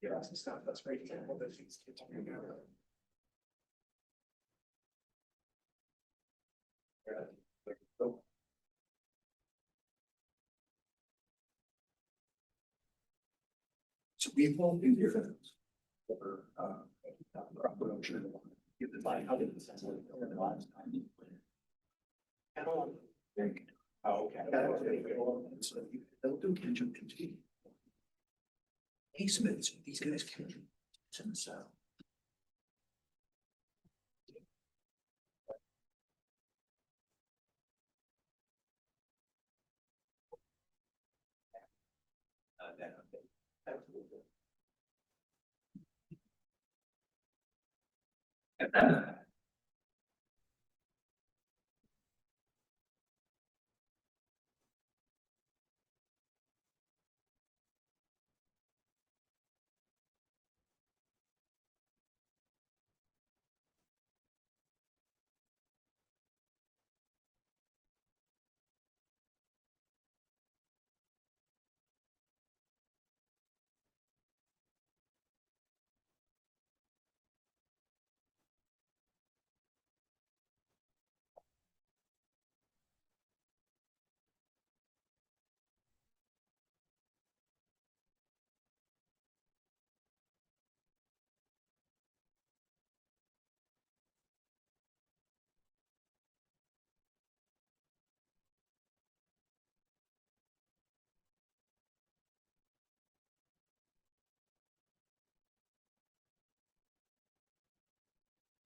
Yeah, some stuff that's very example that these kids are going to go. So we won't do different. Crop production. Give the line, how did this the last time? Oh, okay. So they'll do conjunction. Eastmans, these guys can. So.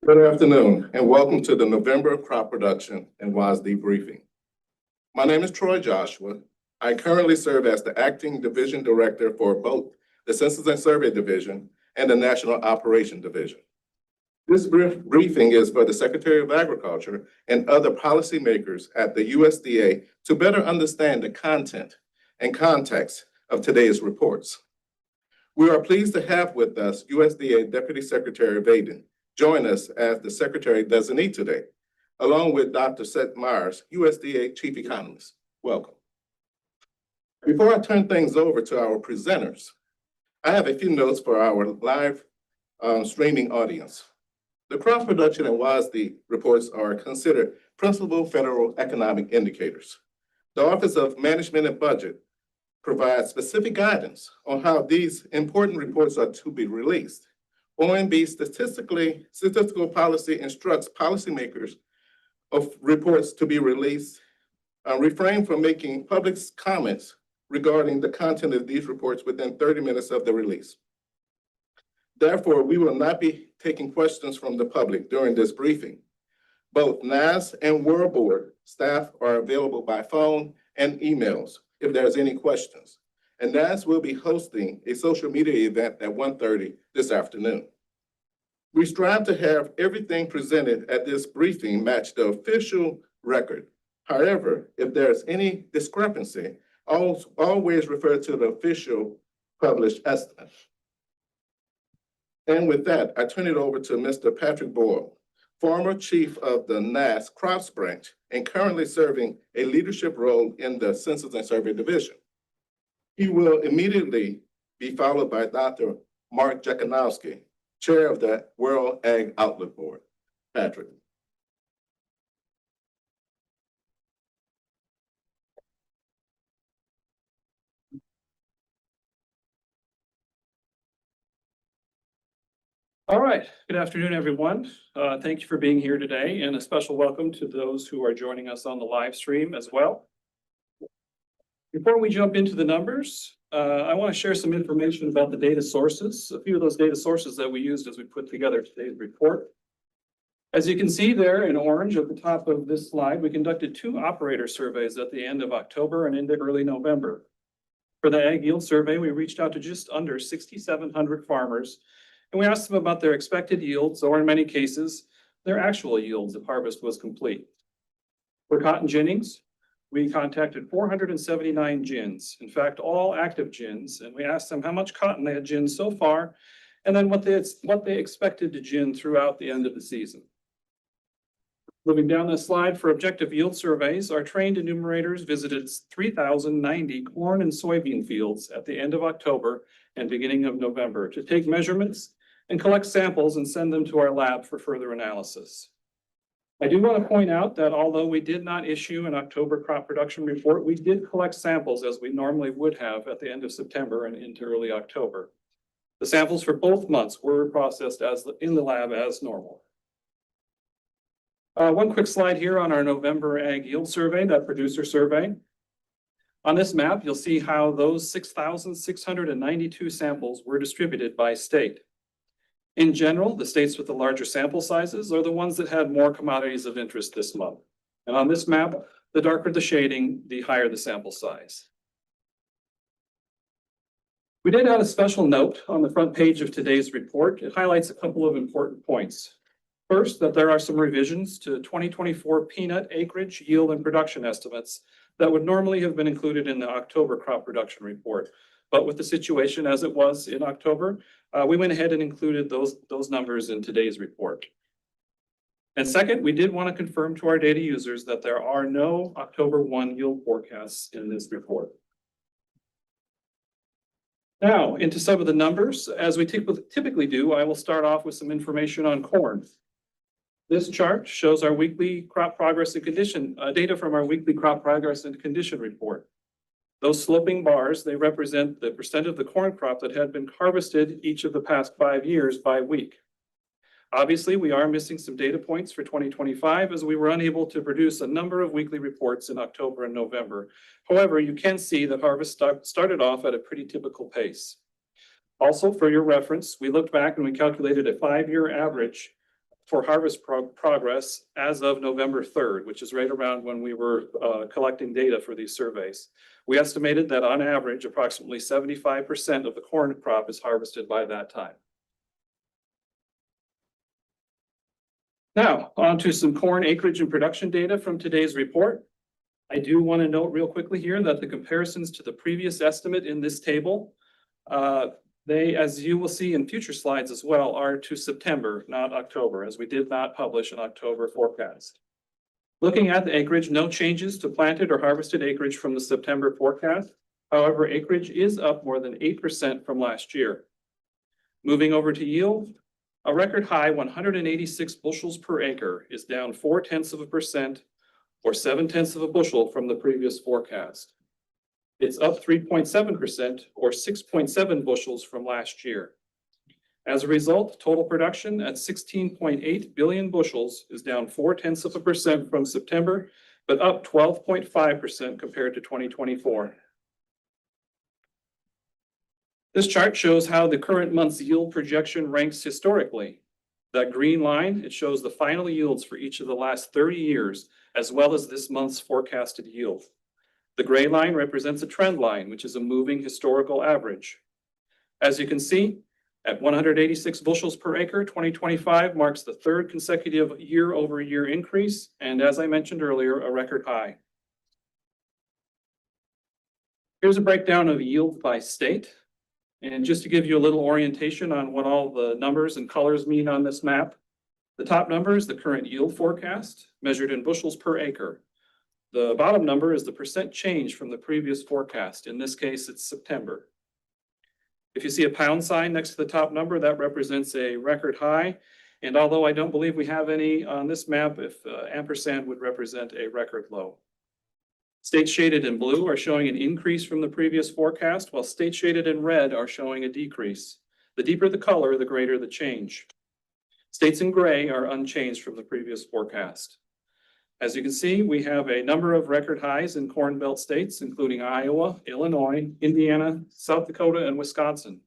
Good afternoon, and welcome to the November Crop Production and WASDE briefing. My name is Troy Joshua. I currently serve as the Acting Division Director for both the Census and Survey Division and the National Operation Division. This briefing is for the Secretary of Agriculture and other policymakers at the USDA to better understand the content and context of today's reports. We are pleased to have with us USDA Deputy Secretary Vaden join us as the Secretary Designee today, along with Dr. Seth Myers, USDA Chief Economist. Welcome. Before I turn things over to our presenters, I have a few notes for our live streaming audience. The crop production and WASDE reports are considered principal federal economic indicators. The Office of Management and Budget provides specific guidance on how these important reports are to be released. OMB statistical policy instructs policymakers of reports to be released, refrain from making public comments regarding the content of these reports within 30 minutes of the release. Therefore, we will not be taking questions from the public during this briefing. Both NAS and World Board staff are available by phone and emails if there's any questions. And NAS will be hosting a social media event at 1:30 this afternoon. We strive to have everything presented at this briefing match the official record. However, if there's any discrepancy, always refer to the official published estimate. And with that, I turn it over to Mr. Patrick Boyle, former chief of the NAS Crops Branch and currently serving a leadership role in the Census and Survey Division. He will immediately be followed by Dr. Mark Jekanowski, chair of the World Ag Outlook Board. Patrick. All right, good afternoon, everyone. Thank you for being here today, and a special welcome to those who are joining us on the live stream as well. Before we jump into the numbers, I want to share some information about the data sources, a few of those data sources that we used as we put together today's report. As you can see there in orange at the top of this slide, we conducted 2 operator surveys at the end of October and into early November. For the Ag Yield Survey, we reached out to just under 6,700 farmers, and we asked them about their expected yields, or in many cases, their actual yields if harvest was complete. For cotton ginnings, we contacted 479 gins, in fact, all active gins, and we asked them how much cotton they had ginned so far, and then what they expected to gin throughout the end of the season. Moving down this slide, for objective yield surveys, our trained enumerators visited 3,090 corn and soybean fields at the end of October and beginning of November to take measurements and collect samples and send them to our lab for further analysis. I do want to point out that although we did not issue an October crop production report, we did collect samples as we normally would have at the end of September and into early October. The samples for both months were processed in the lab as normal. One quick slide here on our November ag yield survey, that producer survey. On this map, you'll see how those 6,692 samples were distributed by state. In general, the states with the larger sample sizes are the ones that had more commodities of interest this month. And on this map, the darker the shading, the higher the sample size. We did add a special note on the front page of today's report. It highlights a couple of important points. First, that there are some revisions to 2024 peanut acreage, yield, and production estimates that would normally have been included in the October crop production report. But with the situation as it was in October, we went ahead and included those numbers in today's report. And second, we did want to confirm to our data users that there are no October 1 yield forecasts in this report. Now, into some of the numbers. As we typically do, I will start off with some information on corn. This chart shows our weekly crop progress and condition data from our weekly crop progress and condition report. Those sloping bars, they represent the percent of the corn crop that had been harvested each of the past 5 years by week. Obviously, we are missing some data points for 2025 as we were unable to produce a number of weekly reports in October and November. However, you can see that harvest started off at a pretty typical pace. Also, for your reference, we looked back and we calculated a 5-year average for harvest progress as of November 3rd, which is right around when we were collecting data for these surveys. We estimated that on average, approximately 75% of the corn crop is harvested by that time. Now, on to some corn acreage and production data from today's report. I do want to note real quickly here that the comparisons to the previous estimate in this table, they, as you will see in future slides as well, are to September, not October, as we did not publish an October forecast. Looking at the acreage, no changes to planted or harvested acreage from the September forecast. However, acreage is up more than 8% from last year. Moving over to yield, a record high 186 bushels per acre is down 0.4% or 0.7 of a bushel from the previous forecast. It's up 3.7% or 6.7 bushels from last year. As a result, total production at 16.8 billion bushels is down 0.4% from September, but up 12.5% compared to 2024. This chart shows how the current month's yield projection ranks historically. That green line, it shows the final yields for each of the last 30 years, as well as this month's forecasted yield. The gray line represents a trend line, which is a moving historical average. As you can see, at 186 bushels per acre, 2025 marks the third consecutive year-over-year increase, and as I mentioned earlier, a record high. Here's a breakdown of yield by state. And just to give you a little orientation on what all the numbers and colors mean on this map, the top number is the current yield forecast, measured in bushels per acre. The bottom number is the percent change from the previous forecast. In this case, it's September. If you see a pound sign next to the top number, that represents a record high. And although I don't believe we have any on this map, if ampersand would represent a record low. States shaded in blue are showing an increase from the previous forecast, while states shaded in red are showing a decrease. The deeper the color, the greater the change. States in gray are unchanged from the previous forecast. As you can see, we have a number of record highs in Corn Belt states, including Iowa, Illinois, Indiana, South Dakota, and Wisconsin.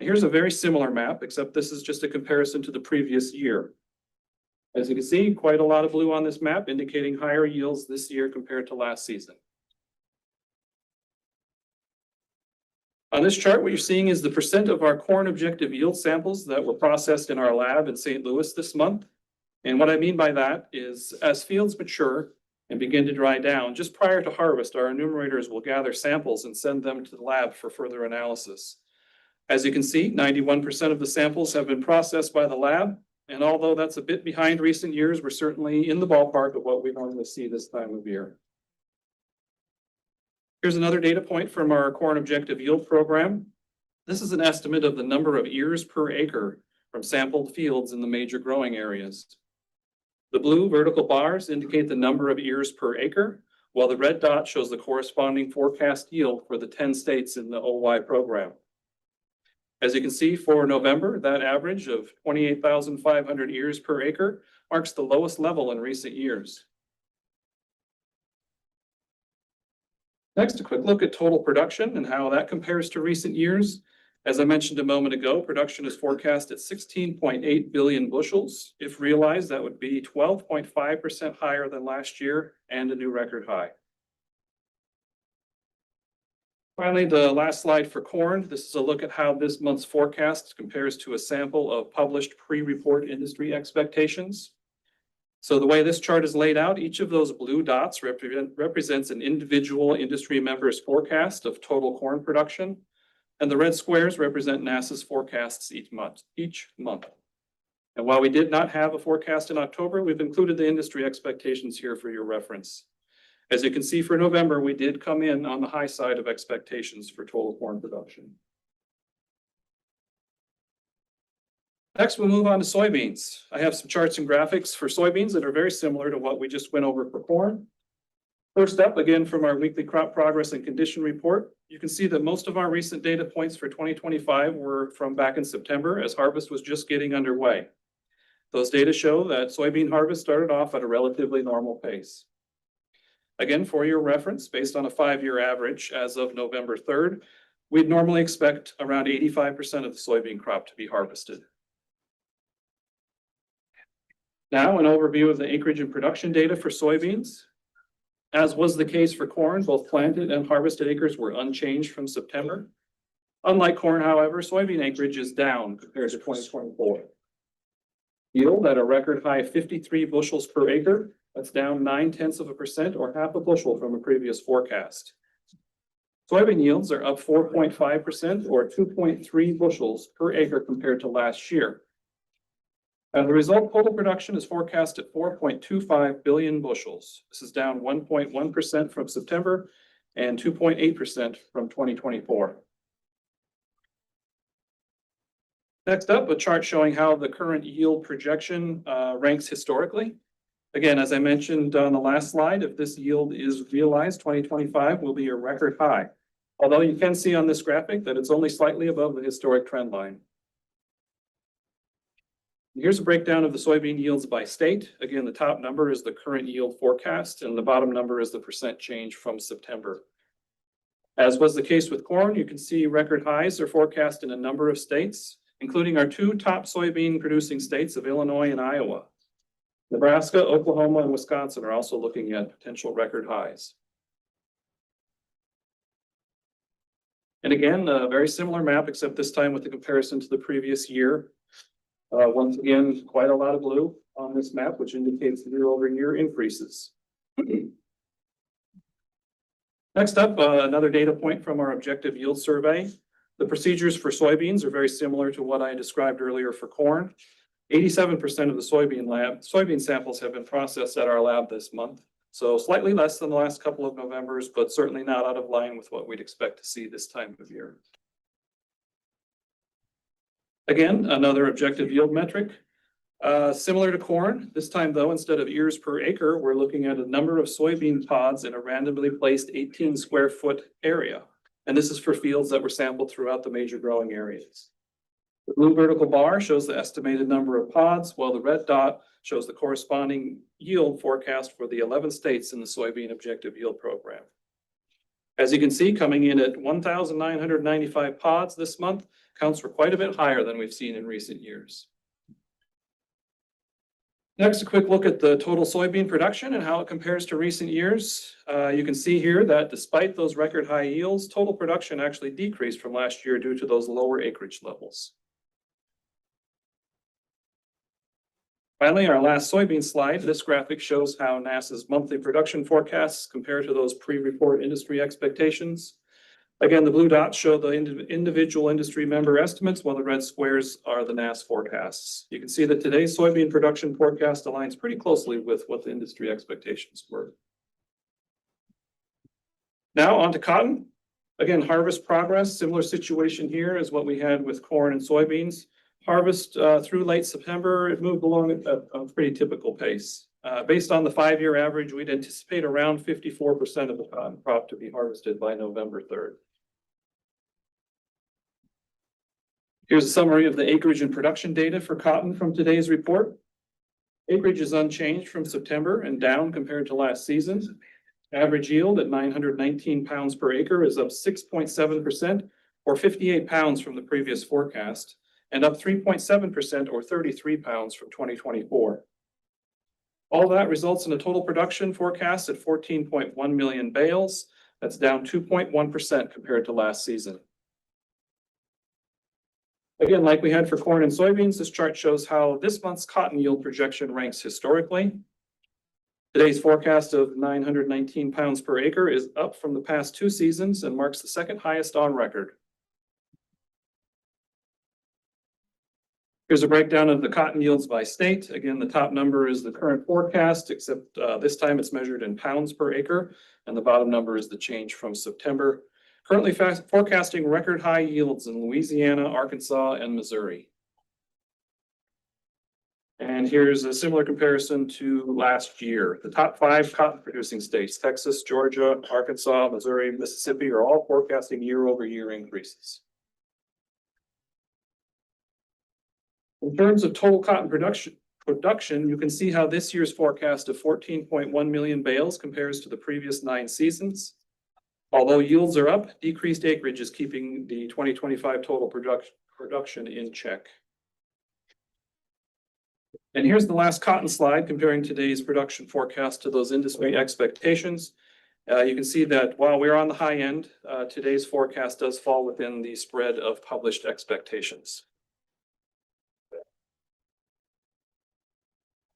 Here's a very similar map, except this is just a comparison to the previous year. As you can see, quite a lot of blue on this map, indicating higher yields this year compared to last season. On this chart, what you're seeing is the percent of our corn objective yield samples that were processed in our lab in St. Louis this month. And what I mean by that is as fields mature and begin to dry down, just prior to harvest, our enumerators will gather samples and send them to the lab for further analysis. As you can see, 91% of the samples have been processed by the lab, And although that's a bit behind recent years, we're certainly in the ballpark of what we normally see this time of year. Here's another data point from our corn objective yield program. This is an estimate of the number of ears per acre from sampled fields in the major growing areas. The blue vertical bars indicate the number of ears per acre, while the red dot shows the corresponding forecast yield for the 10 states in the OY program. As you can see, for November, that average of 28,500 ears per acre marks the lowest level in recent years. Next, a quick look at total production and how that compares to recent years. As I mentioned a moment ago, production is forecast at 16.8 billion bushels. If realized, that would be 12.5% higher than last year and a new record high. Finally, the last slide for corn. This is a look at how this month's forecast compares to a sample of published pre-report industry expectations. So the way this chart is laid out, each of those blue dots represents an individual industry member's forecast of total corn production. And the red squares represent NASA's forecasts each month. And while we did not have a forecast in October, we've included the industry expectations here for your reference. As you can see, for November, we did come in on the high side of expectations for total corn production. Next, we'll move on to soybeans. I have some charts and graphics for soybeans that are very similar to what we just went over for corn. First up, again, from our weekly crop progress and condition report, you can see that most of our recent data points for 2025 were from back in September as harvest was just getting underway. Those data show that soybean harvest started off at a relatively normal pace. Again, for your reference, based on a 5-year average as of November 3rd, we'd normally expect around 85% of the soybean crop to be harvested. Now, an overview of the acreage and production data for soybeans. As was the case for corn, both planted and harvested acres were unchanged from September. Unlike corn, however, soybean acreage is down compared to 2024. Yield at a record high 53 bushels per acre. That's down 0.9% or half a bushel from a previous forecast. Soybean yields are up 4.5% or 2.3 bushels per acre compared to last year. As a result, total production is forecast at 4.25 billion bushels. This is down 1.1% from September and 2.8% from 2024. Next up, a chart showing how the current yield projection ranks historically. Again, as I mentioned on the last slide, if this yield is realized, 2025 will be a record high. Although you can see on this graphic that it's only slightly above the historic trend line. Here's a breakdown of the soybean yields by state. Again, the top number is the current yield forecast, and the bottom number is the percent change from September. As was the case with corn, you can see record highs are forecast in a number of states, including our 2 top soybean producing states of Illinois and Iowa. Nebraska, Oklahoma, and Wisconsin are also looking at potential record highs. And again, a very similar map, except this time with the comparison to the previous year. Once again, quite a lot of blue on this map, which indicates year-over-year increases. Next up, another data point from our objective yield survey. The procedures for soybeans are very similar to what I described earlier for corn. 87% of the soybean samples have been processed at our lab this month. So slightly less than the last couple of Novembers, but certainly not out of line with what we'd expect to see this time of year. Again, another objective yield metric. Similar to corn, this time though, instead of ears per acre, we're looking at a number of soybean pods in a randomly placed 18 square foot area. And this is for fields that were sampled throughout the major growing areas. The blue vertical bar shows the estimated number of pods, while the red dot shows the corresponding yield forecast for the 11 states in the soybean objective yield program. As you can see, coming in at 1,995 pods this month, counts for quite a bit higher than we've seen in recent years. Next, a quick look at the total soybean production and how it compares to recent years. You can see here that despite those record high yields, total production actually decreased from last year due to those lower acreage levels. Finally, our last soybean slide, this graphic shows how NASA's monthly production forecasts compare to those pre-report industry expectations. Again, the blue dots show the individual industry member estimates, while the red squares are the NASS forecasts. You can see that today's soybean production forecast aligns pretty closely with what the industry expectations were. Now on to cotton. Again, harvest progress, similar situation here as what we had with corn and soybeans. Harvest through late September, it moved along at a pretty typical pace. Based on the 5-year average, we'd anticipate around 54% of the cotton crop to be harvested by November 3rd. Here's a summary of the acreage and production data for cotton from today's report. Acreage is unchanged from September and down compared to last season. Average yield at 919 pounds per acre is up 6.7% or 58 pounds from the previous forecast, and up 3.7% or 33 pounds from 2024. All that results in a total production forecast at 14.1 million bales. That's down 2.1% compared to last season. Again, like we had for corn and soybeans, this chart shows how this month's cotton yield projection ranks historically. Today's forecast of 919 pounds per acre is up from the past 2 seasons and marks the second highest on record. Here's a breakdown of the cotton yields by state. Again, the top number is the current forecast, except this time it's measured in pounds per acre, and the bottom number is the change from September. Currently forecasting record high yields in Louisiana, Arkansas, and Missouri. And here's a similar comparison to last year. The top 5 cotton producing states, Texas, Georgia, Arkansas, Missouri, Mississippi, are all forecasting year-over-year increases. In terms of total cotton production, you can see how this year's forecast of 14.1 million bales compares to the previous 9 seasons. Although yields are up, decreased acreage is keeping the 2025 total production in check. And here's the last cotton slide comparing today's production forecast to those industry expectations. You can see that while we're on the high end, today's forecast does fall within the spread of published expectations.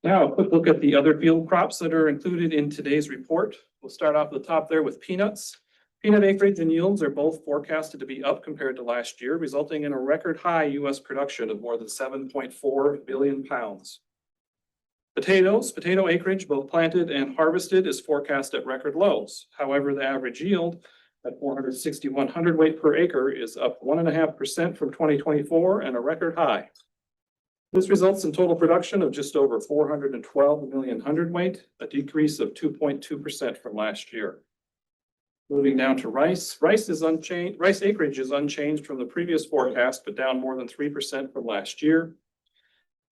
Now, a quick look at the other field crops that are included in today's report. We'll start off at the top there with peanuts. Peanut acreage and yields are both forecasted to be up compared to last year, resulting in a record high U.S. production of more than 7.4 billion pounds. Potato acreage, both planted and harvested, is forecast at record lows. However, the average yield at 461 hundredweight per acre is up 1.5% from 2024 and a record high. This results in total production of just over 412 million hundredweight, a decrease of 2.2% from last year. Moving down to rice. Rice acreage is unchanged from the previous forecast, but down more than 3% from last year.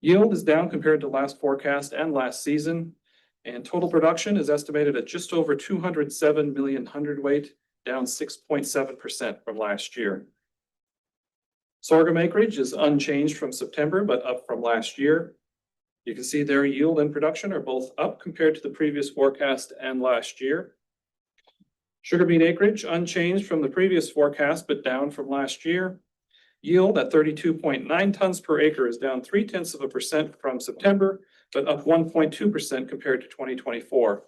Yield is down compared to last forecast and last season, and total production is estimated at just over 207 million hundredweight, down 6.7% from last year. Sorghum acreage is unchanged from September, but up from last year. You can see their yield and production are both up compared to the previous forecast and last year. Sugar beet acreage unchanged from the previous forecast, but down from last year. Yield at 32.9 tons per acre is down 0.3% from September, but up 1.2% compared to 2024.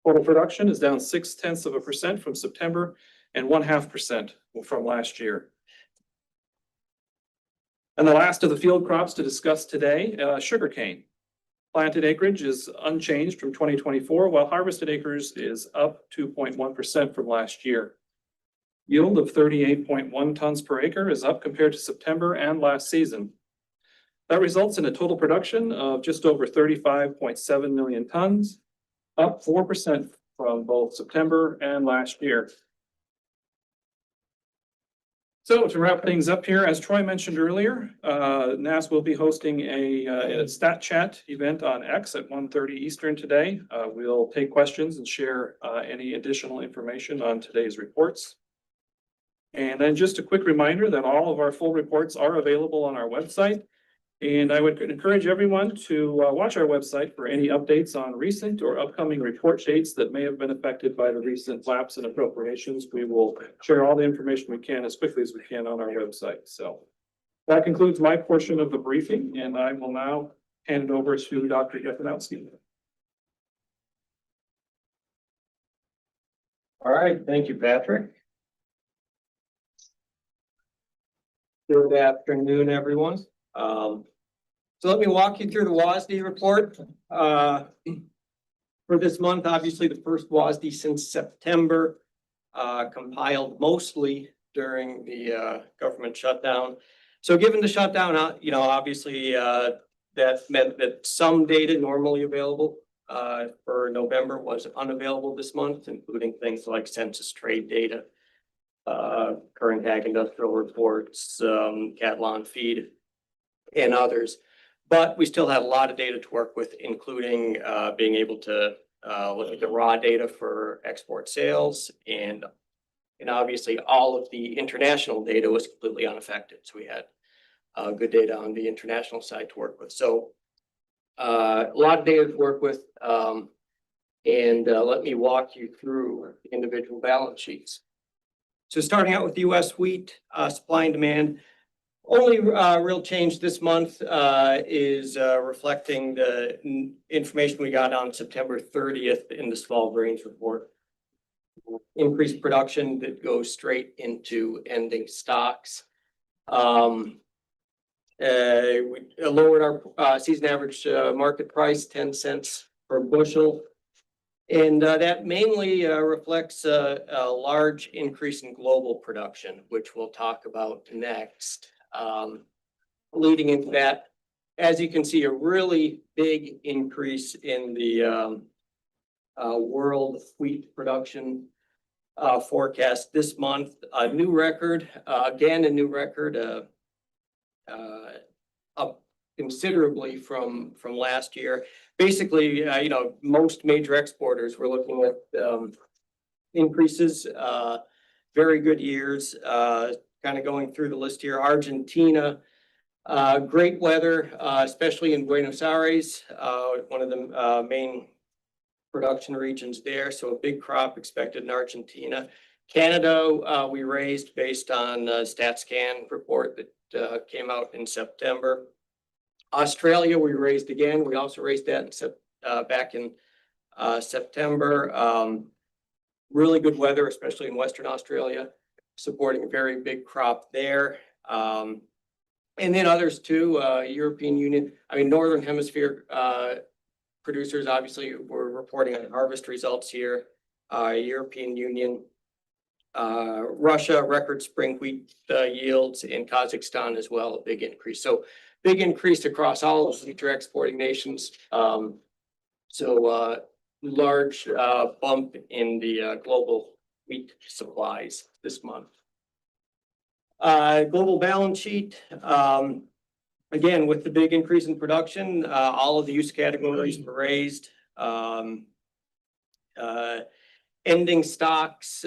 Total production is down 0.6% from September and 0.5% from last year. And the last of the field crops to discuss today, sugarcane. Planted acreage is unchanged from 2024, while harvested acres is up 2.1% from last year. Yield of 38.1 tons per acre is up compared to September and last season. That results in a total production of just over 35.7 million tons, up 4% from both September and last year. So to wrap things up here, as Troy mentioned earlier, NASS will be hosting a Stat Chat event on X at 1:30 Eastern today. We'll take questions and share any additional information on today's reports. And then just a quick reminder that all of our full reports are available on our website. And I would encourage everyone to watch our website for any updates on recent or upcoming report dates that may have been affected by the recent lapse in appropriations. We will share all the information we can as quickly as we can on our website. So that concludes my portion of the briefing, and I will now hand it over to Dr. Jekanowski. All right, thank you, Patrick. Good afternoon, everyone. So let me walk you through the WASDE report. For this month, obviously the first WASDE since September, compiled mostly during the government shutdown. So given the shutdown, you know, obviously that meant that some data normally available for November was unavailable this month, including things like census trade data, current ag industrial reports, cattle on feed, and others. But we still had a lot of data to work with, including being able to look at the raw data for export sales, and obviously all of the international data was completely unaffected. So we had good data on the international side to work with. So a lot of data to work with, and let me walk you through individual balance sheets. So starting out with the U.S. wheat supply and demand. Only real change this month is reflecting the information we got on September 30th in the small grains report. Increased production that goes straight into ending stocks. We lowered our season average market price 10 cents per bushel. And that mainly reflects a large increase in global production, which we'll talk about next. Leading into that, as you can see, a really big increase in the world wheat production forecast this month. A new record, again, a new record, up considerably from last year. Basically, you know, most major exporters were looking at increases, very good years. Kind of going through the list here. Argentina, great weather, especially in Buenos Aires, one of the main production regions there. So a big crop expected in Argentina. Canada, we raised based on a StatScan report that came out in September. Australia, we raised again. We also raised that back in September. Really good weather, especially in Western Australia, supporting a very big crop there. And then others too, European Union, I mean, Northern Hemisphere producers, obviously, were reporting on harvest results here. European Union, Russia, record spring wheat yields, in Kazakhstan as well, a big increase. So big increase across all of the major exporting nations. Large bump in the global wheat supplies this month. Global balance sheet. Again, with the big increase in production, all of the use categories were raised. Ending stocks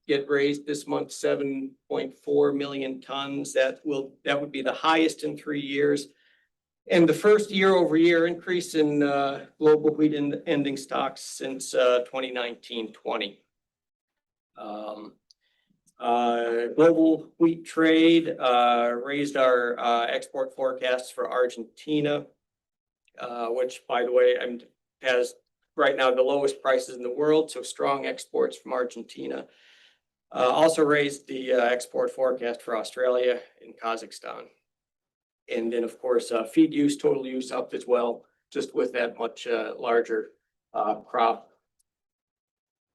get raised this month, 7.4 million tons. That would be the highest in 3 years. And the first year-over-year increase in global wheat ending stocks since 2019-20. Global wheat trade raised our export forecasts for Argentina, which, by the way, has right now the lowest prices in the world, so strong exports from Argentina. Also raised the export forecast for Australia and Kazakhstan. And then, of course, feed use, total use up as well, just with that much larger crop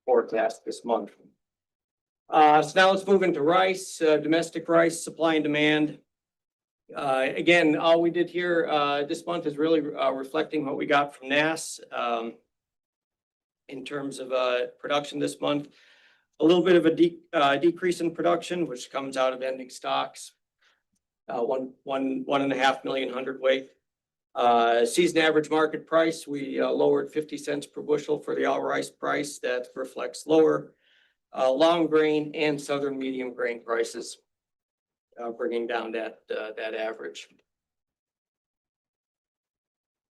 forecast this month. So now let's move into rice, domestic rice supply and demand. Again, all we did here this month is really reflecting what we got from NAS in terms of production this month. A little bit of a decrease in production, which comes out of ending stocks. 1.5 million hundredweight. Season average market price, we lowered 50 cents per bushel for the all rice price. That reflects lower long grain and southern medium grain prices, bringing down that average.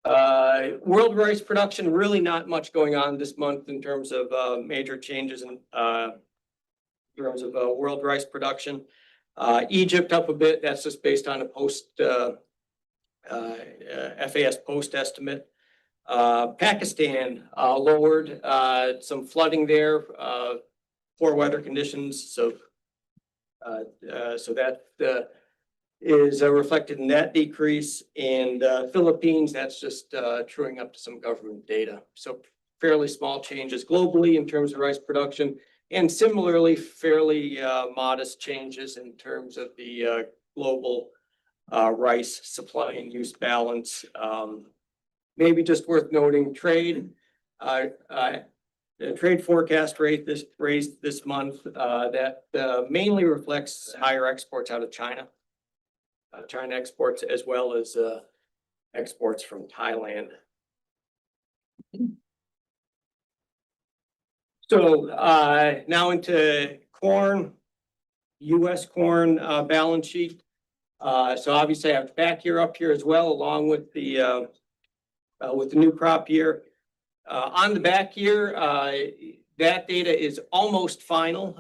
World rice production, really not much going on this month in terms of major changes in terms of world rice production. Egypt up a bit. That's just based on a FAS post estimate. Pakistan lowered, some flooding there, poor weather conditions. So that is reflected in that decrease. And Philippines, that's just truing up to some government data. So fairly small changes globally in terms of rice production, and similarly fairly modest changes in terms of the global rice supply and use balance. Maybe just worth noting trade. The trade forecast rate raised this month that mainly reflects higher exports out of China. China exports as well as exports from Thailand. So now into corn, US corn balance sheet. So obviously I have the back year up here as well, along with the new crop year. On the back year, that data is almost final.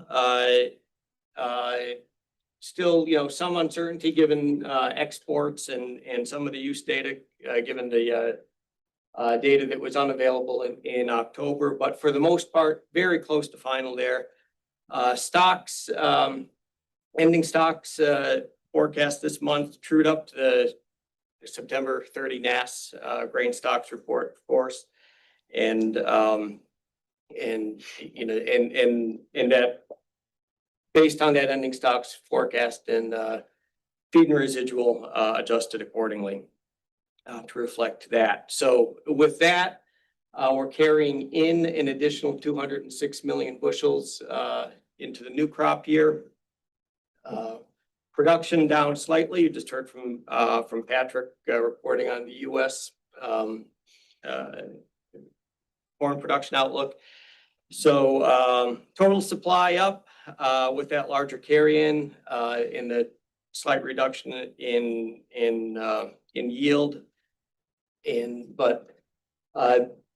Still, some uncertainty given exports and some of the use data, given the data that was unavailable in October, but for the most part, very close to final there. Stocks, ending stocks forecast this month trued up to the September 30 NAS grain stocks report, of course. And that based on that ending stocks forecast and feed and residual adjusted accordingly to reflect that. So with that, we're carrying in an additional 206 million bushels into the new crop year. Production down slightly. You just heard from Patrick reporting on the U.S. Corn production outlook. So total supply up with that larger carry-in and the slight reduction in yield. But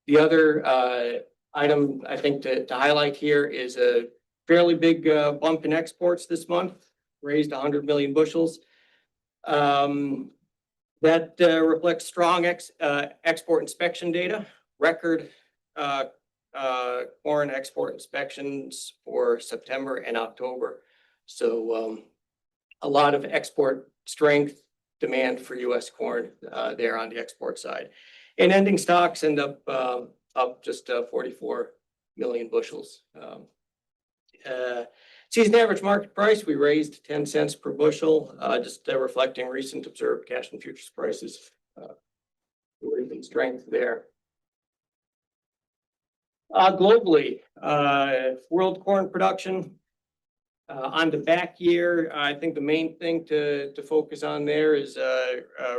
the other item I think to highlight here is a fairly big bump in exports this month, raised 100 million bushels. That reflects strong export inspection data, record corn export inspections for September and October. So a lot of export strength, demand for U.S. corn there on the export side. And ending stocks end up just 44 million bushels. Season average market price, we raised 10 cents per bushel, just reflecting recent observed cash and futures prices. Strength there. Globally, world corn production on the back year, I think the main thing to focus on there is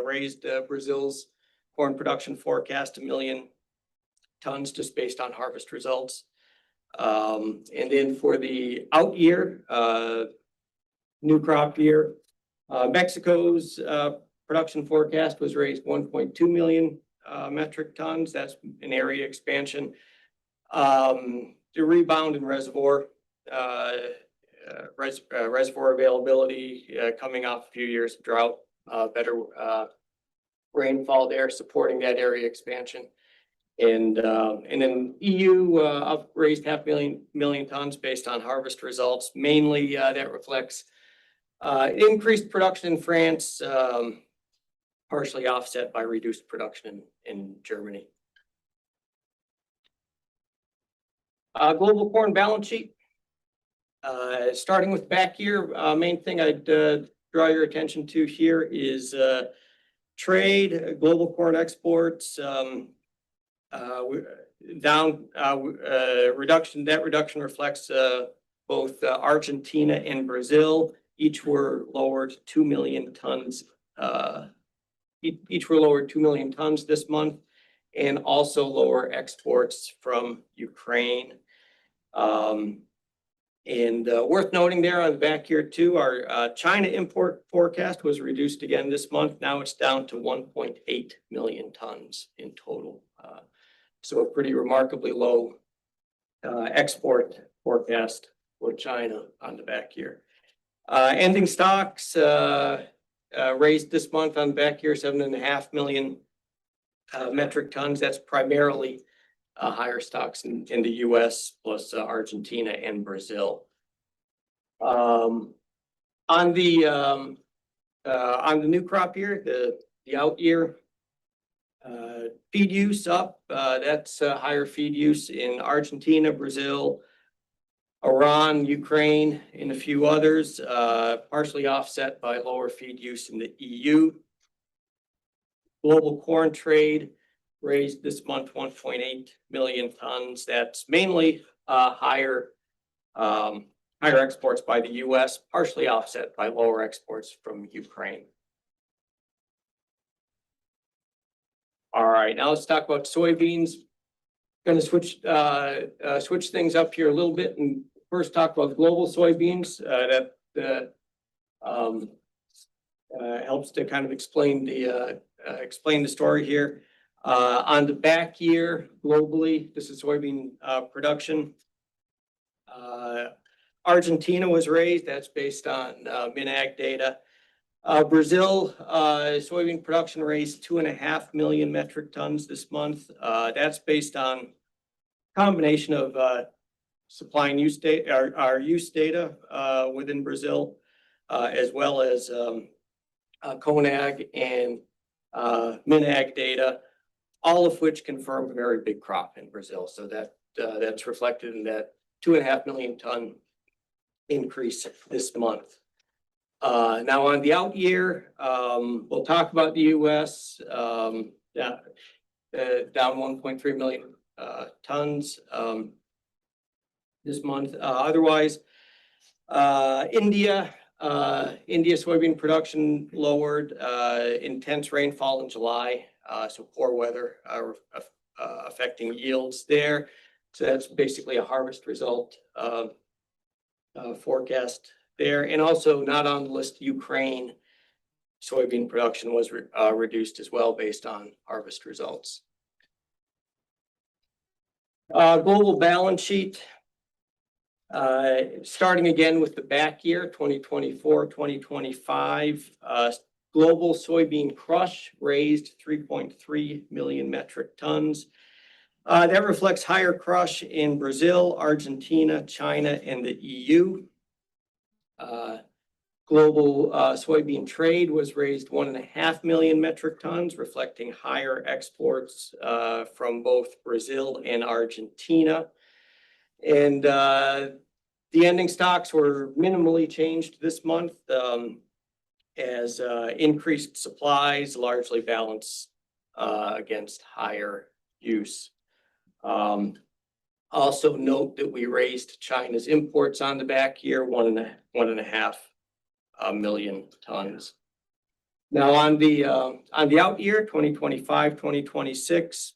raised Brazil's corn production forecast 1 million tons just based on harvest results. And then for the out year, new crop year, Mexico's production forecast was raised 1.2 million metric tons. That's an area expansion. The rebound in reservoir availability coming off a few years of drought, better rainfall there supporting that area expansion. And then EU raised 500 million tons based on harvest results. Mainly that reflects increased production in France, partially offset by reduced production in Germany. Global corn balance sheet. Starting with back year, main thing I'd draw your attention to here is trade, global corn exports, down reduction. That reduction reflects both Argentina and Brazil. Each were lowered 2 million tons. Each were lowered 2 million tons this month, and also lower exports from Ukraine. And worth noting there on the back here too, our China import forecast was reduced again this month. Now it's down to 1.8 million tons in total. So a pretty remarkably low export forecast for China on the back here. Ending stocks raised this month on the back here, 7.5 million metric tons. That's primarily higher stocks in the U.S. plus Argentina and Brazil. On the On the new crop year, the out year, feed use up, that's higher feed use in Argentina, Brazil, Iran, Ukraine, and a few others, partially offset by lower feed use in the EU. Global corn trade raised this month 1.8 million tons. That's mainly higher exports by the US, partially offset by lower exports from Ukraine. All right, now let's talk about soybeans. Going to switch things up here a little bit and first talk about global soybeans. That helps to kind of explain the story here. On the back year globally, this is soybean production. Argentina was raised. That's based on MinAg data. Brazil soybean production raised 2.5 million metric tons this month. That's based on combination of supply and use data, our use data within Brazil, as well as CONAG and MinAg data, all of which confirm a very big crop in Brazil. So that's reflected in that 2.5 million ton increase this month. Now on the out year, we'll talk about the US, down 1.3 million tons this month. Otherwise, India soybean production lowered, intense rainfall in July, so poor weather affecting yields there. So that's basically a harvest result forecast there. And also not on the list, Ukraine soybean production was reduced as well based on harvest results. Global balance sheet. Starting again with the back year, 2024, 2025, global soybean crush raised 3.3 million metric tons. That reflects higher crush in Brazil, Argentina, China, and the EU. Global soybean trade was raised 1.5 million metric tons, reflecting higher exports from both Brazil and Argentina. And the ending stocks were minimally changed this month as increased supplies largely balanced against higher use. Also note that we raised China's imports on the back year, 1.5 million tons. Now on the out year, 2025, 2026,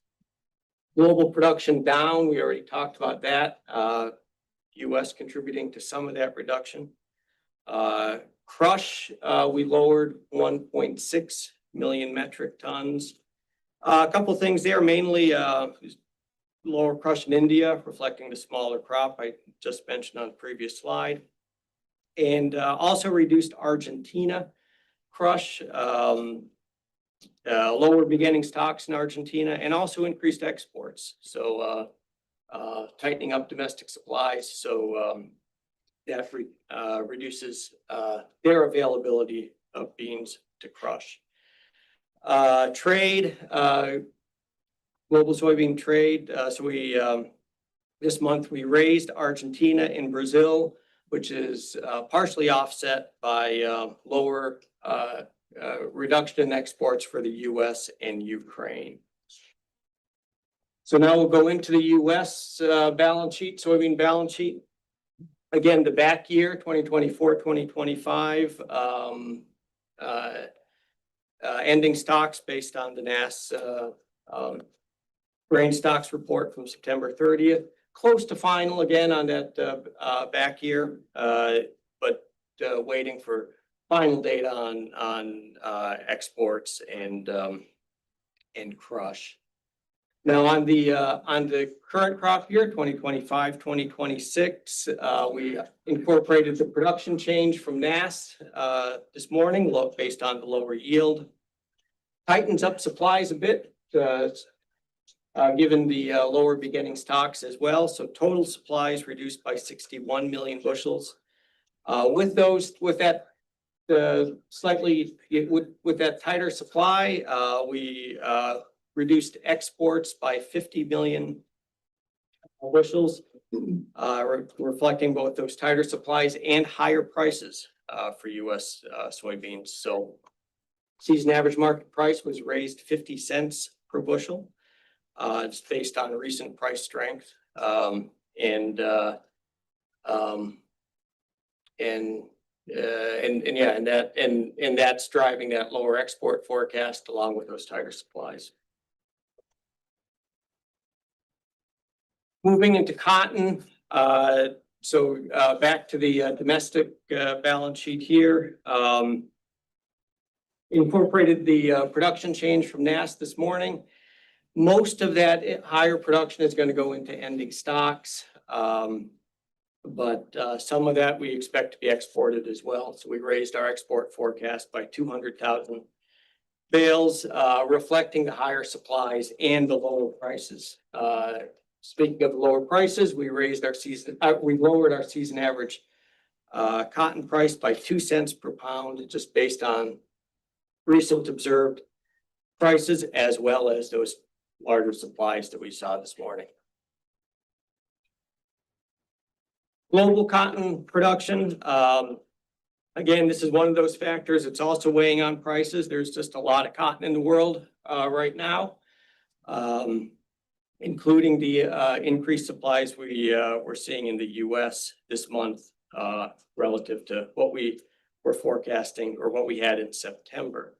global production down. We already talked about that. US contributing to some of that reduction. Crush, we lowered 1.6 million metric tons. A couple of things there, mainly lower crush in India, reflecting the smaller crop I just mentioned on the previous slide. And also reduced Argentina crush, lower beginning stocks in Argentina, and also increased exports. So tightening up domestic supplies. So that reduces their availability of beans to crush. Trade, global soybean trade. So we this month we raised Argentina and Brazil, which is partially offset by lower reduction in exports for the US and Ukraine. So now we'll go into the US balance sheet, soybean balance sheet. Again, the back year, 2024, 2025, ending stocks based on the NAS grain stocks report from September 30th. Close to final again on that back year, but waiting for final data on exports and crush. Now on the current crop year, 2025, 2026, we incorporated the production change from NAS this morning, based on the lower yield. Tightens up supplies a bit, given the lower beginning stocks as well. So total supplies reduced by 61 million bushels. With that slightly, with that tighter supply, we reduced exports by 50 million bushels, reflecting both those tighter supplies and higher prices for US soybeans. So season average market price was raised 50 cents per bushel. It's based on recent price strength. And that's driving that lower export forecast along with those tighter supplies. Moving into cotton, back to the domestic balance sheet here. Incorporated the production change from NASS this morning. Most of that higher production is going to go into ending stocks, but some of that we expect to be exported as well. So we raised our export forecast by 200,000 bales, reflecting the higher supplies and the lower prices. Speaking of lower prices, we lowered our season average cotton price by 2 cents per pound, just based on recent observed prices, as well as those larger supplies that we saw this morning. Global cotton production. Again, this is one of those factors. It's also weighing on prices. There's just a lot of cotton in the world right now. Including the increased supplies we're seeing in the US this month relative to what we were forecasting or what we had in September.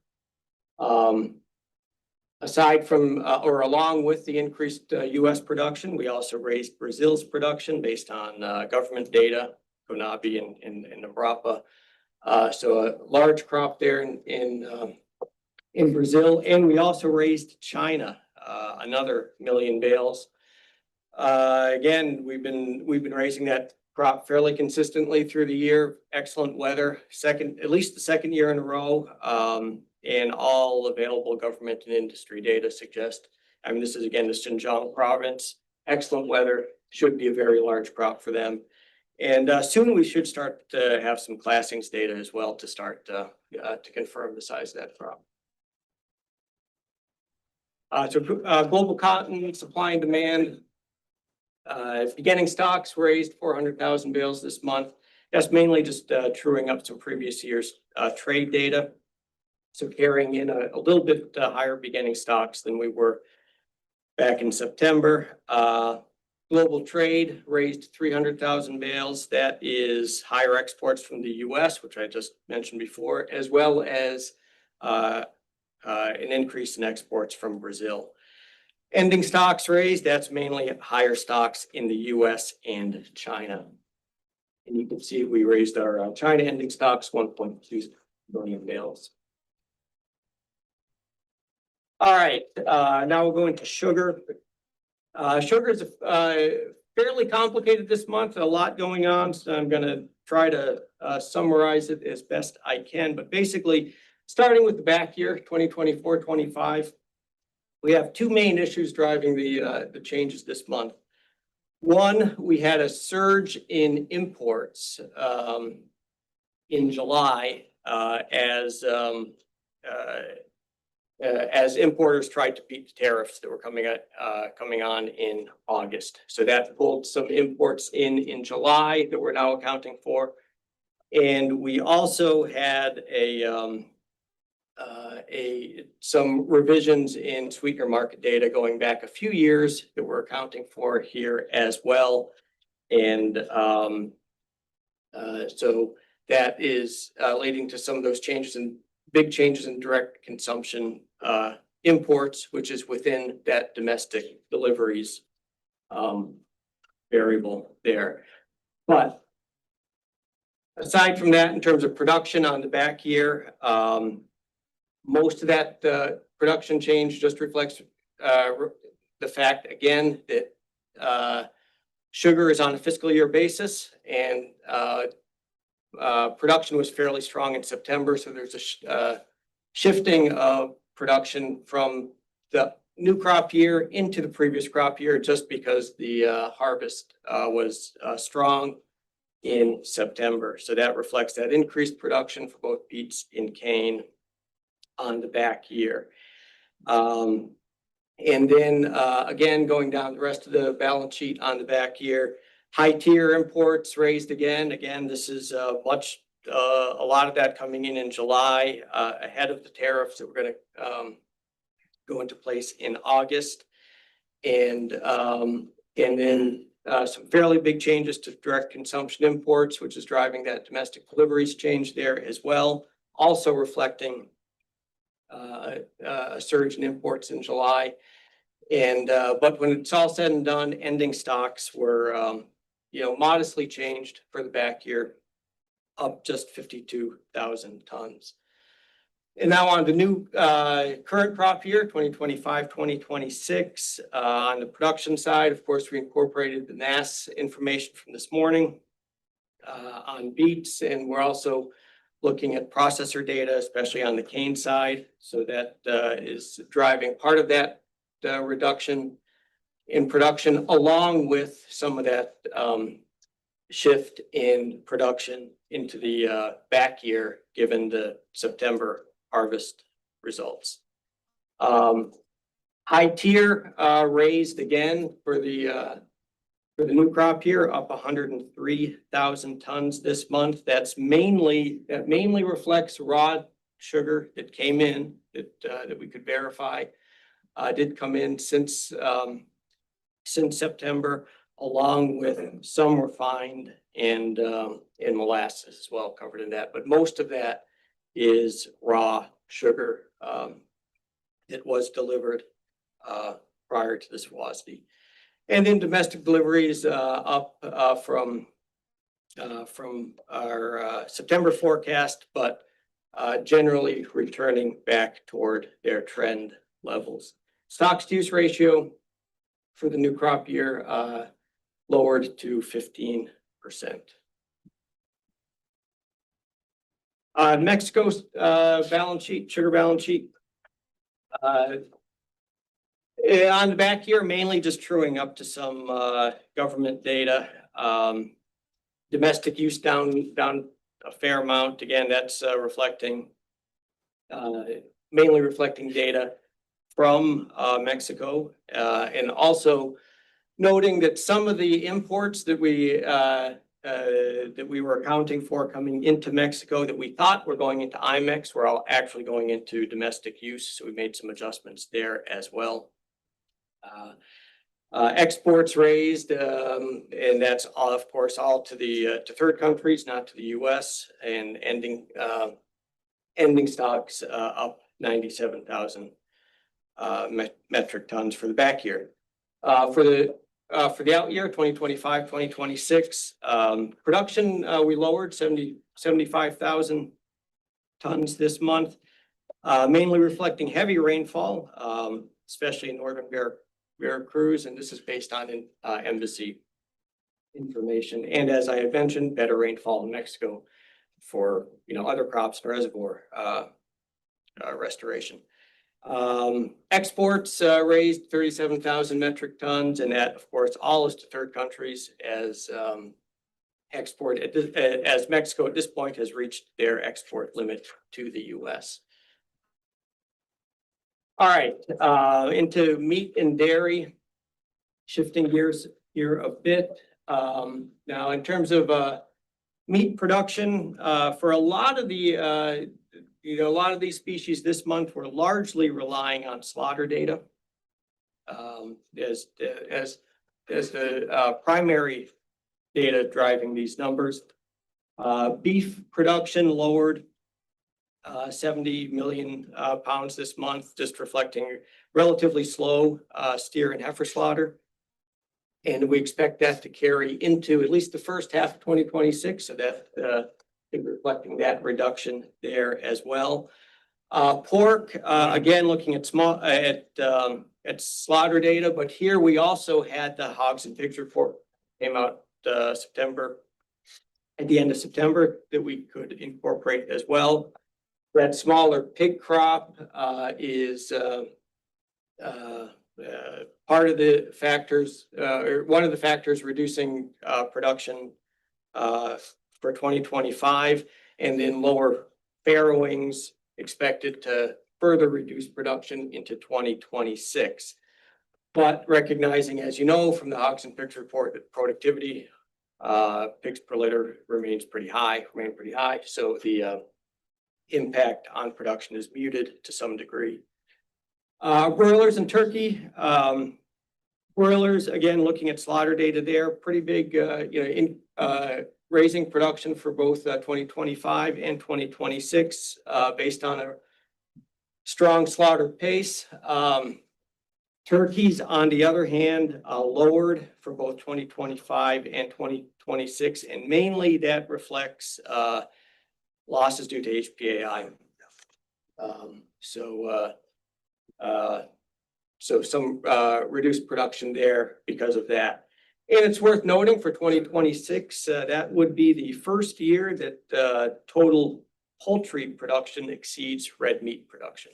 Aside from or along with the increased US production, we also raised Brazil's production based on government data, CONAB and Embrapa. So a large crop there in Brazil, and we also raised China another 1 million bales. Again, we've been raising that crop fairly consistently through the year. Excellent weather, at least the second year in a row, and all available government and industry data suggest. I mean, this is again the Xinjiang province. Excellent weather, should be a very large crop for them. And soon we should start to have some classings data as well to start to confirm the size of that crop. Global cotton supply and demand. Beginning stocks raised 400,000 bales this month. That's mainly just truing up some previous year's trade data. So carrying in a little bit higher beginning stocks than we were back in September. Global trade raised 300,000 bales. That is higher exports from the US, which I just mentioned before, as well as an increase in exports from Brazil. Ending stocks raised, that's mainly higher stocks in the US and China. And you can see we raised our China ending stocks 1.2 million bales. All right, now we'll go into sugar. Sugar is fairly complicated this month, a lot going on, so I'm going to try to summarize it as best I can. But basically, starting with the back year, 2024-25, we have two main issues driving the changes this month. One, we had a surge in imports in July as importers tried to beat the tariffs that were coming on in August. So that pulled some imports in July that we're now accounting for. And we also had some revisions in sweetener market data going back a few years that we're accounting for here as well. And so that is leading to some of those changes and big changes in direct consumption imports, which is within that domestic deliveries variable there. But aside from that, in terms of production on the back year, most of that production change just reflects the fact, again, that sugar is on a fiscal year basis, and production was fairly strong in September. So there's a shifting of production from the new crop year into the previous crop year, just because the harvest was strong in September. So that reflects that increased production for both beets and cane on the back year. And then again, going down the rest of the balance sheet on the back year, high tier imports raised again. Again, this is a lot of that coming in July ahead of the tariffs that were going to go into place in August. And then some fairly big changes to direct consumption imports, which is driving that domestic deliveries change there as well. Also reflecting a surge in imports in July. And but when it's all said and done, ending stocks were modestly changed for the back year, up just 52,000 tons. And now on the new current crop year, 2025-2026. On the production side, of course, we incorporated the NAS information from this morning on beets, and we're also looking at processor data, especially on the cane side. So that is driving part of that reduction in production, along with some of that shift in production into the back year, given the September harvest results. High tier raised again for the new crop year, up 103,000 tons this month. That mainly reflects raw sugar that came in that we could verify did come in since September, along with some refined and molasses as well covered in that. But most of that is raw sugar that was delivered prior to this WASDE. And then domestic deliveries up from our September forecast, but generally returning back toward their trend levels. Stocks to use ratio for the new crop year lowered to 15%. Mexico's balance sheet, sugar balance sheet. On the back year, mainly just truing up to some government data. Domestic use down a fair amount. Again, that's mainly reflecting data from Mexico, and also noting that some of the imports that we were accounting for coming into Mexico that we thought were going into IMEX were all actually going into domestic use. So we made some adjustments there as well. Exports raised, and that's all, of course, all to third countries, not to the U.S. And ending stocks up 97,000 metric tons for the back year. For the out year, 2025-2026, production we lowered 75,000 tons this month, mainly reflecting heavy rainfall, especially in northern Veracruz, and this is based on embassy information. And as I had mentioned, better rainfall in Mexico for other crops and reservoir restoration. Exports raised 37,000 metric tons, and that, of course, all is to third countries as as Mexico at this point has reached their export limit to the U.S. All right, into meat and dairy, shifting gears here a bit. Now, in terms of meat production, for a lot of the a lot of these species this month were largely relying on slaughter data as the primary data driving these numbers. Beef production lowered 70 million pounds this month, just reflecting relatively slow steer and heifer slaughter. And we expect that to carry into at least the first half of 2026. So that reflecting that reduction there as well. Pork, again, looking at slaughter data, but here we also had the hogs and pigs report came out at the end of September that we could incorporate as well. That smaller pig crop is part of the factors, or one of the factors reducing production for 2025, and then lower farrowings expected to further reduce production into 2026. But recognizing, as you know, from the hogs and pigs report, that productivity, pigs per litter remained pretty high. So the impact on production is muted to some degree. Broilers and turkey. Broilers, again, looking at slaughter data there, pretty big, raising production for both 2025 and 2026 based on a strong slaughter pace. Turkeys, on the other hand, lowered for both 2025 and 2026, and mainly that reflects losses due to HPAI. So some reduced production there because of that. And it's worth noting for 2026, that would be the first year that total poultry production exceeds red meat production,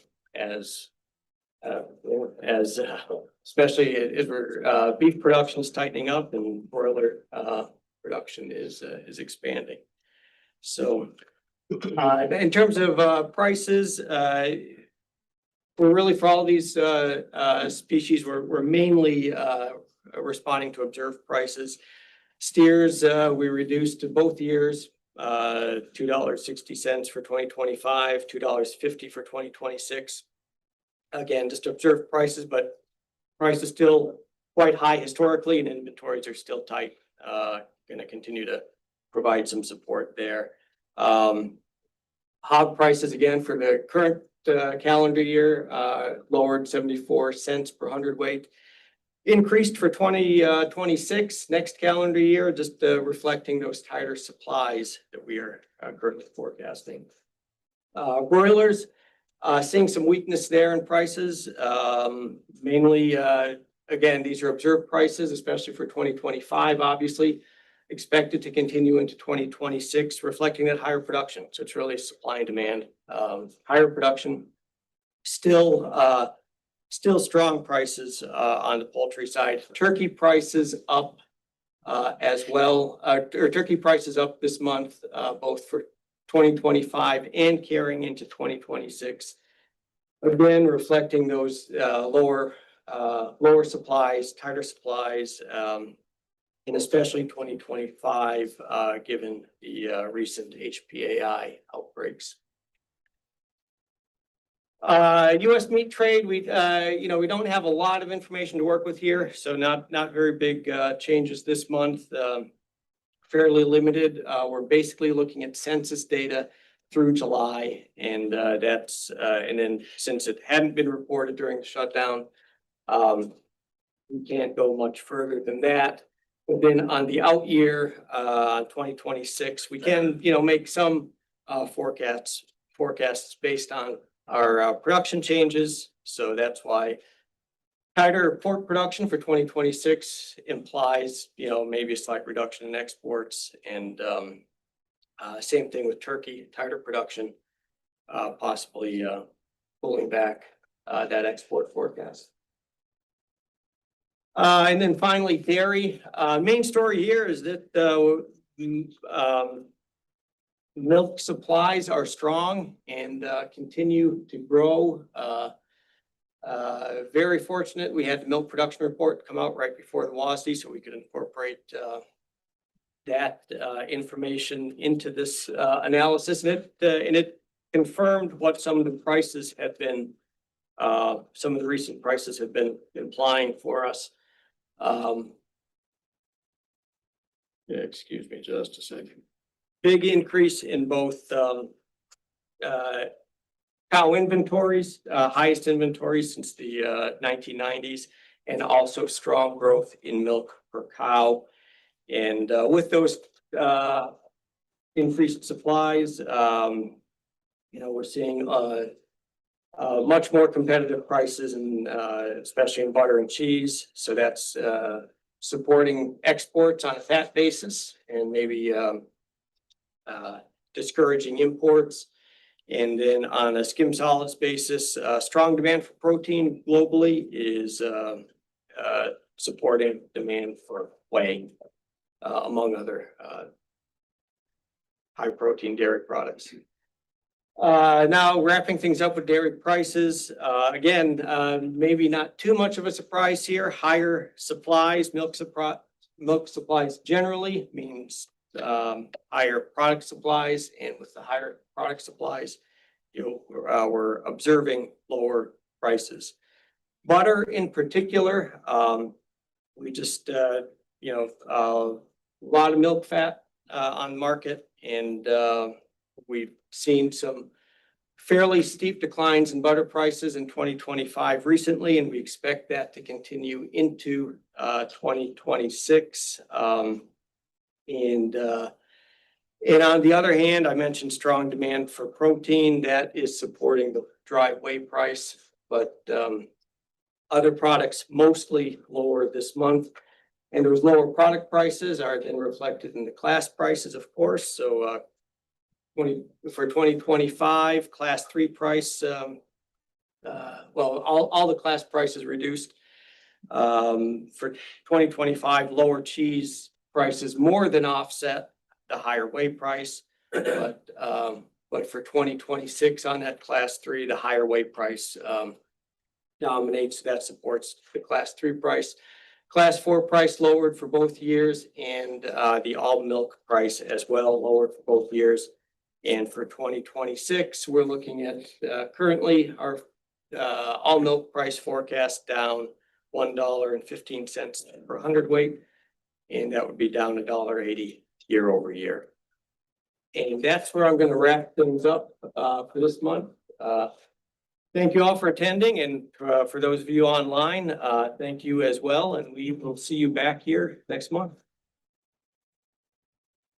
especially as we're beef production is tightening up and broiler production is expanding. So in terms of prices, we're really, for all these species, we're mainly responding to observed prices. Steers, we reduced to both years, $2.60 for 2025, $2.50 for 2026. Again, just observed prices, but prices still quite high historically, and inventories are still tight. Going to continue to provide some support there. Hog prices, again, for the current calendar year, lowered 74 cents per hundredweight. Increased for 2026, next calendar year, just reflecting those tighter supplies that we are currently forecasting. Broilers, seeing some weakness there in prices. Mainly, again, these are observed prices, especially for 2025, obviously. Expected to continue into 2026, reflecting that higher production. So it's really supply and demand. Higher production, still strong prices on the poultry side. Turkey prices up as well. Turkey prices up this month, both for 2025 and carrying into 2026. Again, reflecting those lower supplies, tighter supplies, and especially 2025, given the recent HPAI outbreaks. U.S. meat trade, we don't have a lot of information to work with here, so not very big changes this month. Fairly limited. We're basically looking at census data through July, and then since it hadn't been reported during the shutdown, we can't go much further than that. But then on the out year, 2026, we can, make some forecasts based on our production changes. So that's why tighter pork production for 2026 implies, maybe a slight reduction in exports, and same thing with turkey, tighter production, possibly pulling back that export forecast. And then finally, dairy. Main story here is that milk supplies are strong and continue to grow. Very fortunate. We had the milk production report come out right before the WASDE, so we could incorporate that information into this analysis, and it confirmed what some of the prices have been. Some of the recent prices have been implying for us. Excuse me just a second. Big increase in both cow inventories, highest inventories since the 1990s, and also strong growth in milk per cow. And with those increased supplies, we're seeing much more competitive prices, and especially in butter and cheese. So that's supporting exports on a fat basis, and maybe discouraging imports. And then on a skim solids basis, strong demand for protein globally is supporting demand for whey, among other high protein dairy products. Now wrapping things up with dairy prices, again, maybe not too much of a surprise here. Higher supplies, milk supplies generally means higher product supplies, and with the higher product supplies, we're observing lower prices. Butter in particular, we just a lot of milk fat on market, and we've seen some fairly steep declines in butter prices in 2025 recently, and we expect that to continue into 2026. And on the other hand, I mentioned strong demand for protein that is supporting the dry whey price, but other products mostly lower this month. And those lower product prices are then reflected in the class prices, of course. So for 2025, class 3 price, all the class prices reduced. For 2025, lower cheese prices more than offset the higher whey price. But for 2026 on that class 3, the higher whey price dominates. That supports the class 3 price. Class 4 price lowered for both years, and the all milk price as well lowered for both years. And for 2026, we're looking at currently our all milk price forecast down $1.15 per hundredweight, and that would be down $1.80 year over year. And that's where I'm going to wrap things up for this month. Thank you all for attending, and for those of you online, thank you as well, and we will see you back here next month.